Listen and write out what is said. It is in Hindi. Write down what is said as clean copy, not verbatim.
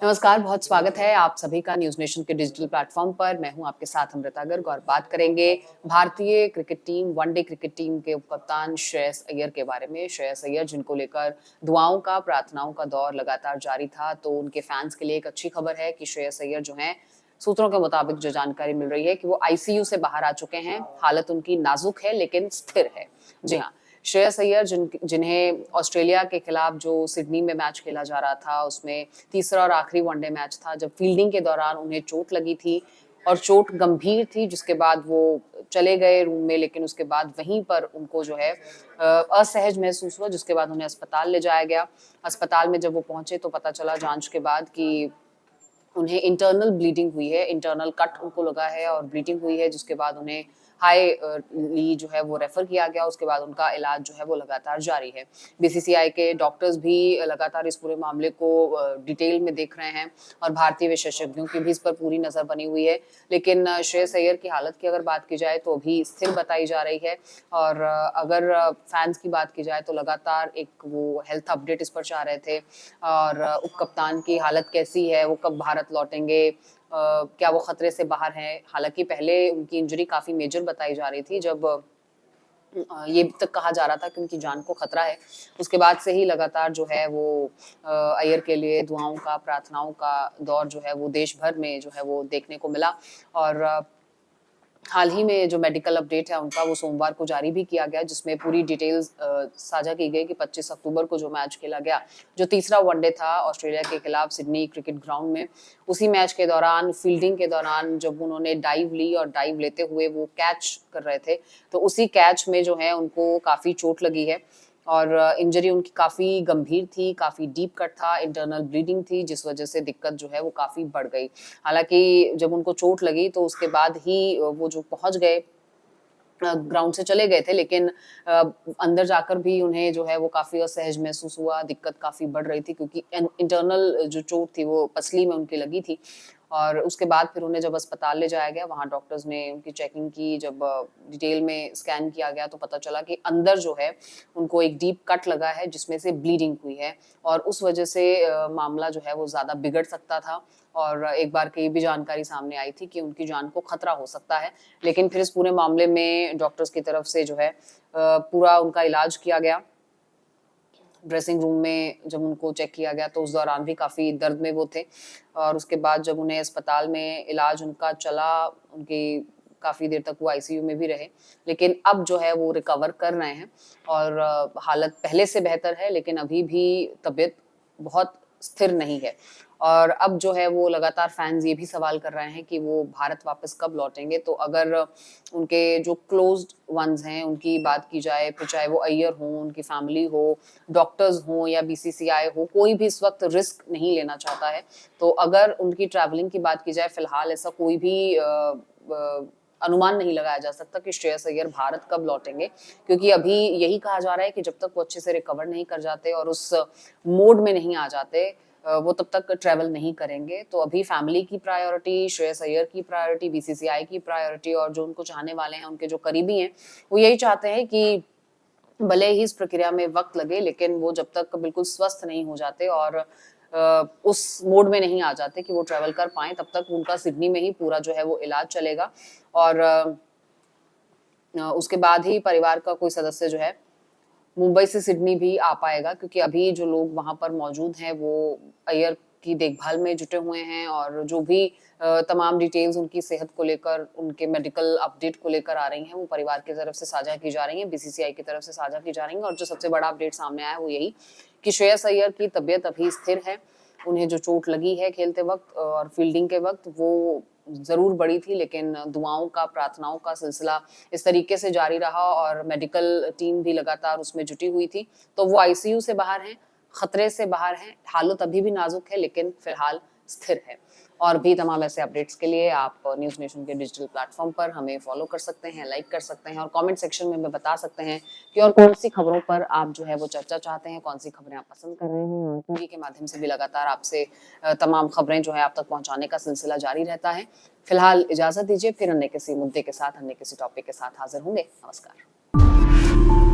नमस्कार, बहुत स्वागत है आप सभी का न्यूज़ नेशन के डिजिटल प्लेटफ़ॉर्म पर। मैं हूं आपके साथ अमृता गर्ग और बात करेंगे भारतीय cricket team, one day cricket team के उपकप्तान श्रेयस अय्यर के बारे में। श्रेयस अय्यर जिनको लेकर दुआओं का, प्रार्थनाओं का दौर लगातार जारी था, तो उनके फैन्स के लिए एक अच्छी खबर है कि श्रेयस अय्यर जो हैं, सूत्रों के मुताबिक जो जानकारी मिल रही है कि वो आईसीयू से बाहर आ चुके हैं। हालत उनकी नाज़ुक है लेकिन स्थिर है। जी हाँ, श्रेयस अय्यर जिन्हें ऑस्ट्रेलिया के खिलाफ जो सिडनी में मैच खेला जा रहा था, उसमें तीसरा और आखिरी वनडे मैच था, जब फील्डिंग के दौरान उन्हें चोट लगी थी और चोट गंभीर थी, जिसके बाद वो चले गए रूम में, लेकिन उसके बाद वहीं पर उनको जो है असहज महसूस हुआ, जिसके बाद उन्हें अस्पताल ले जाया गया। अस्पताल में जब वो पहुंचे तो पता चला जांच के बाद कि उन्हें इंटरनल ब्लीडिंग हुई है, इंटरनल कट उनको लगा है और ब्लीडिंग हुई है, जिसके बाद उन्हें ली जो है वो रेफर किया गया। उसके बाद उनका इलाज जो है वो लगातार जारी है। बीसीसीआई के डॉक्टर्स भी लगातार इस पूरे मामले को डिटेल में देख रहे हैं और भारतीय विशेषज्ञों की भी इस पर पूरी नजर बनी हुई है। लेकिन श्रेयस अय्यर की हालत की अगर बात की जाए तो अभी स्थिर बताई जा रही है और अगर फैंस की बात की जाए तो लगातार एक वो हेल्थ अपडेट इस पर चाह रहे थे और उपकप्तान की हालत कैसी है, वो कब भारत लौटेंगे, क्या वो खतरे से बाहर हैं। हालांकि पहले उनकी इंजरी काफी मेजर बताई जा रही थी, जब ये तक कहा जा रहा था कि उनकी जान को खतरा है। उसके बाद से ही लगातार जो है वो अय्यर के लिए दुआओं का, प्रार्थनाओं का दौर जो है वो देश भर में जो है वो देखने को मिला और हाल ही में जो मेडिकल अपडेट है उनका वो सोमवार को जारी भी किया गया, जिसमें पूरी डिटेल्स साझा की गई कि 25 अक्टूबर को जो मैच खेला गया, जो तीसरा वनडे था ऑस्ट्रेलिया के खिलाफ सिडनी क्रिकेट ग्राउंड में, उसी मैच के दौरान फील्डिंग के दौरान जब उन्होंने डाइव ली और डाइव लेते हुए वो कैच कर रहे थे, तो उसी कैच में जो है उनको काफ़ी चोट लगी है और इंजरी उनकी काफ़ी गंभीर थी, काफ़ी डीप कट था, इंटरनल ब्लीडिंग थी, जिस वजह से दिक्कत जो है वो काफ़ी बढ़ गई। हालाँकि जब उनको चोट लगी तो उसके बाद ही वो जो पहुँच गए ग्राउंड से चले गए थे, लेकिन अंदर जाकर भी उन्हें जो है वो काफ़ी असहज महसूस हुआ, दिक्कत काफ़ी बढ़ रही थी क्योंकि इंटरनल जो चोट थी वो पसली में उनकी लगी थी और उसके बाद फिर उन्हें जब अस्पताल ले जाया गया, वहाँ डॉक्टर्स ने उनकी चेकिंग की, जब डिटेल में स्कैन किया गया तो पता चला कि अंदर जो है उनको एक डीप कट लगा है जिसमें से ब्लीडिंग हुई है और उस वजह से मामला जो है वो ज़्यादा बिगड़ सकता था और एक बार की ये भी जानकारी सामने आई थी कि उनकी जान को खतरा हो सकता है। लेकिन फिर इस पूरे मामले में डॉक्टर्स की तरफ से जो है पूरा उनका इलाज किया गया। ड्रेसिंग रूम में जब उनको चेक किया गया तो उस दौरान भी काफ़ी दर्द में वो थे और उसके बाद जब उन्हें अस्पताल में इलाज उनका चला, उनकी काफ़ी देर तक वो आईसीयू में भी रहे, लेकिन अब जो है वो रिकवर कर रहे हैं और हालत पहले से बेहतर है, लेकिन अभी भी तबीयत बहुत स्थिर नहीं है और अब जो है वो लगातार फैंस ये भी सवाल कर रहे हैं कि वो भारत वापस कब लौटेंगे। तो अगर उनके जो क्लोज्ड वंस हैं उनकी बात की जाए, फिर चाहे वो अय्यर हों, उनकी फैमिली हो, डॉक्टर्स हों या बीसीसीआई हो, कोई भी इस वक्त रिस्क नहीं लेना चाहता है। तो अगर उनकी ट्रैवलिंग की बात की जाए, फिलहाल ऐसा कोई भी अनुमान नहीं लगाया जा सकता कि श्रेयस अय्यर भारत कब लौटेंगे, क्योंकि अभी यही कहा जा रहा है कि जब तक वो अच्छे से रिकवर नहीं कर जाते और उस मोड में नहीं आ जाते, वो तब तक ट्रैवल नहीं करेंगे। तो अभी फैमिली की प्रायोरिटी, श्रेयस अय्यर की प्रायोरिटी, बीसीसीआई की प्रायोरिटी और जो उनको चाहने वाले हैं, उनके जो करीबी हैं, वो यही चाहते हैं कि भले ही इस प्रक्रिया में वक्त लगे, लेकिन वो जब तक बिल्कुल स्वस्थ नहीं हो जाते और उस मोड में नहीं आ जाते कि वो ट्रैवल कर पाएँ, तब तक उनका सिडनी में ही पूरा जो है वो इलाज चलेगा और उसके बाद ही परिवार का कोई सदस्य जो है मुंबई से सिडनी भी आ पाएगा, क्योंकि अभी जो लोग वहाँ पर मौजूद हैं वो अय्यर की देखभाल में जुटे हुए हैं और जो भी तमाम डिटेल्स उनकी सेहत को लेकर, उनके मेडिकल अपडेट को लेकर आ रही हैं, वो परिवार की तरफ से साझा की जा रही हैं, बीसीसीआई की तरफ से साझा की जा रही हैं और जो सबसे बड़ा अपडेट सामने आया है वो यही कि श्रेयस अय्यर की तबीयत अभी स्थिर है। उन्हें जो चोट लगी है खेलते वक्त और फील्डिंग के वक्त वो ज़रूर बड़ी थी, लेकिन दुआओं का, प्रार्थनाओं का सिलसिला इस तरीके से जारी रहा और मेडिकल टीम भी लगातार उसमें जुटी हुई थी। तो वो आईसीयू से बाहर हैं, खतरे से बाहर हैं, हालत अभी भी नाजुक है लेकिन फिलहाल स्थिर है। और भी तमाम ऐसे अपडेट्स के लिए आप न्यूज़ नेशन के डिजिटल प्लेटफॉर्म पर हमें फॉलो कर सकते हैं, लाइक कर सकते हैं और कमेंट सेक्शन में हमें बता सकते हैं कि और कौन-सी खबरों पर आप जो है वो चर्चा चाहते हैं, कौन-सी खबरें आप पसंद कर रहे हैं और टीवी के माध्यम से भी लगातार आपसे तमाम खबरें जो है आप तक पहुँचाने का सिलसिला जारी रहता है। फिलहाल इजाज़त दीजिए, फिर अन्य किसी मुद्दे के साथ, अन्य किसी टॉपिक के साथ हाज़िर होंगे। नमस्कार।